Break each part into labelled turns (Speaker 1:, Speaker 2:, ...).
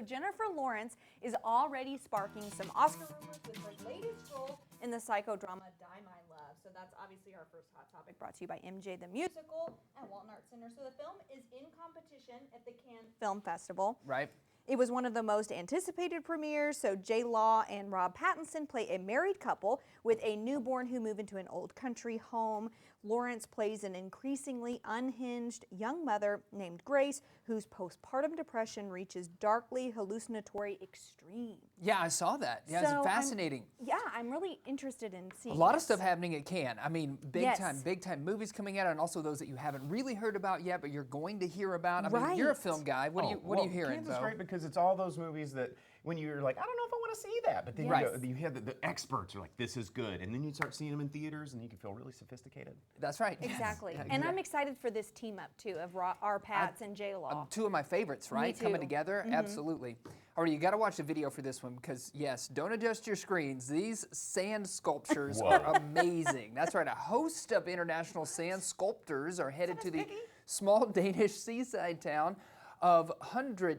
Speaker 1: Jennifer Lawrence is already sparking some Oscar rumors with her latest role in the psychodrama Die My Love. So that's obviously our first hot topic, brought to you by MJ the Musical and Walton Arts Center. So the film is in competition at the Cannes Film Festival.
Speaker 2: Right.
Speaker 1: It was one of the most anticipated premieres. So J. Law and Rob Pattinson play a married couple with a newborn who move into an old country home. Lawrence plays an increasingly unhinged young mother named Grace, whose postpartum depression reaches darkly hallucinatory extremes.
Speaker 2: Yeah, I saw that. Yeah,
Speaker 1: So
Speaker 2: it's fascinating.
Speaker 1: I'm really interested in seeing
Speaker 2: A lot of
Speaker 1: this.
Speaker 2: stuff happening at Cannes. I mean, big
Speaker 1: Yes.
Speaker 2: time movies coming out, and also those that you haven't really heard about yet, but you're going to hear about. I mean, you're a
Speaker 1: Right.
Speaker 2: film guy. What are you hearing,
Speaker 3: Cannes is
Speaker 2: Bo?
Speaker 3: great because it's all those movies that when you're like, I don't know if I want to see that, but then
Speaker 1: Yes.
Speaker 3: you have the experts are like, this is good, and then you start seeing them in theaters, and you can feel really sophisticated.
Speaker 2: That's right.
Speaker 1: Exactly.
Speaker 2: Yeah,
Speaker 1: And I'm excited for this team up too of R. Pats and J. Law.
Speaker 2: Two of my favorites, right?
Speaker 1: too.
Speaker 2: Coming together, absolutely. All right, you got to watch the video for this one because yes, don't adjust your screens. These sand sculptures
Speaker 3: Whoa.
Speaker 2: are amazing. That's right. A host of international sand sculptors are headed to the small Danish seaside town of Hundested.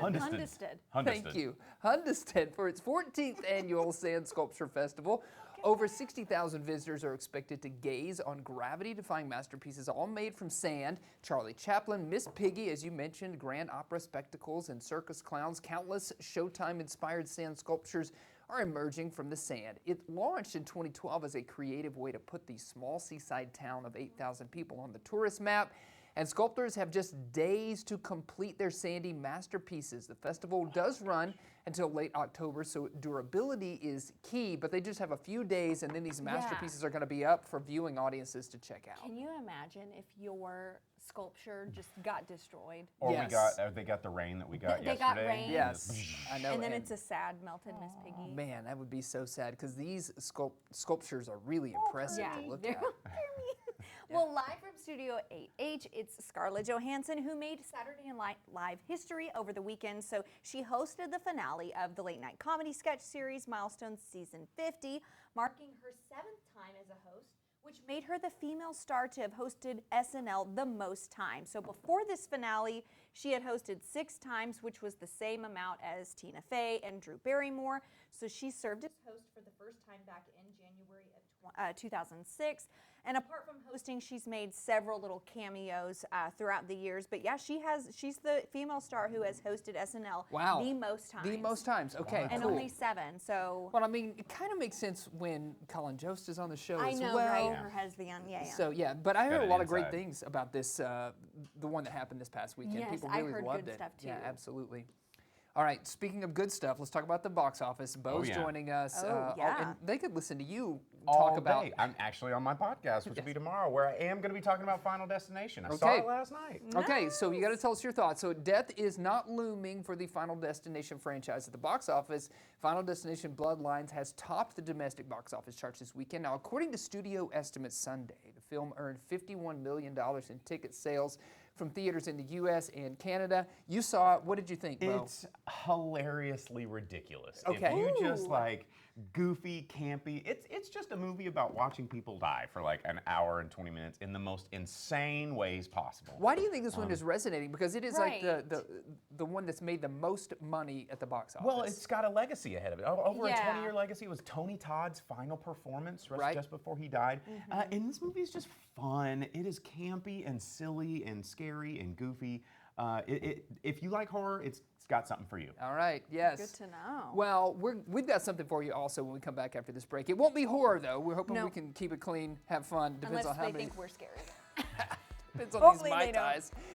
Speaker 1: Hundested.
Speaker 2: Thank you. Hundested for its 14th annual Sand Sculpture Festival. Over 60,000 visitors are expected to gaze on gravity-defying masterpieces all made from sand. Charlie Chaplin, Miss Piggy, as you mentioned, grand opera spectacles and circus clowns. Countless Showtime-inspired sand sculptures are emerging from the sand. It launched in 2012 as a creative way to put the small seaside town of 8,000 people on the tourist map. And sculptors have just days to complete their sandy masterpieces. The festival does run until late October, so durability is key, but they just have a few days, and then these masterpieces are going to be up for viewing audiences to check out.
Speaker 1: Can you imagine if your sculpture just got destroyed?
Speaker 3: Or
Speaker 2: Yes.
Speaker 3: they got the rain that we got
Speaker 1: They
Speaker 3: yesterday.
Speaker 1: got rain.
Speaker 2: Yes, I know.
Speaker 1: And then it's a sad melted Miss Piggy.
Speaker 2: Man, that would be so sad because these sculptures are really impressive
Speaker 1: Yeah,
Speaker 2: to look
Speaker 1: they're,
Speaker 2: at.
Speaker 1: they're mean. Well, live from Studio 8H, it's Scarlett Johansson who made Saturday Night Live history over the weekend. So she hosted the finale of the late night comedy sketch series Milestones Season 50, marking her 7th time as a host, which made her the female star to have hosted SNL the most times. So before this finale, she had hosted 6 times, which was the same amount as Tina Fey and Drew Barrymore. So she served as host for the first time back in January of 2006. And apart from hosting, she's made several little cameos throughout the years. But yeah, she's the female star who has hosted SNL the most times.
Speaker 2: The most times. Okay,
Speaker 1: and
Speaker 2: cool.
Speaker 1: only 7. So
Speaker 2: Well, I mean, it kind of makes sense when Colin Jost is on the show
Speaker 1: I
Speaker 2: as
Speaker 1: know,
Speaker 2: well.
Speaker 1: right? Her husband, yeah.
Speaker 2: So yeah, but I heard
Speaker 3: Got
Speaker 2: a
Speaker 3: an
Speaker 2: lot of great
Speaker 3: inside.
Speaker 2: things about this, the one that happened this past weekend.
Speaker 1: Yes,
Speaker 2: People
Speaker 1: I
Speaker 2: really
Speaker 1: heard
Speaker 2: loved
Speaker 1: good
Speaker 2: it.
Speaker 1: stuff,
Speaker 2: Yeah,
Speaker 1: too.
Speaker 2: absolutely. All right, speaking of good stuff, let's talk about the box office. Bo's
Speaker 3: yeah.
Speaker 2: joining us.
Speaker 1: Yeah.
Speaker 2: And they could listen to you
Speaker 3: All
Speaker 2: talk about.
Speaker 3: day. I'm actually on my podcast, which will be tomorrow, where I am going to be talking about Final Destination. I saw
Speaker 2: Okay.
Speaker 3: it last night.
Speaker 2: Okay, so you got to tell us your thoughts. So death is not looming for the Final Destination franchise at the box office. Final Destination Bloodlines has topped the domestic box office charts this weekend. Now, according to studio estimates Sunday, the film earned $51 million in ticket sales from theaters in the U.S. and Canada. You saw it. What did you think, Bo?
Speaker 3: It's hilariously ridiculous.
Speaker 2: Okay.
Speaker 3: If you just
Speaker 1: Ooh.
Speaker 3: like goofy, campy, it's just a movie about watching people die for like an hour and 20 minutes in the most insane ways possible.
Speaker 2: Why do you think this one is resonating? Because it is like
Speaker 1: Right.
Speaker 2: the one that's made the most money at the box office.
Speaker 3: Well, it's got a legacy ahead of it. Over
Speaker 1: Yeah.
Speaker 3: a 20-year legacy. It was Tony Todd's final performance
Speaker 2: Right.
Speaker 3: just before he died. And this movie is just fun. It is campy and silly and scary and goofy. If you like horror, it's got something for you.
Speaker 2: All right, yes.
Speaker 1: Good to know.
Speaker 2: Well, we've got something for you also when we come back after this break. It won't be horror, though. We're hoping
Speaker 1: No.
Speaker 2: we can keep it clean, have fun. Depends
Speaker 1: unless
Speaker 2: on how
Speaker 1: they
Speaker 2: many.
Speaker 1: think we're scary.
Speaker 2: Depends on
Speaker 1: Hopefully
Speaker 2: these Mai
Speaker 1: they don't.
Speaker 2: Tais.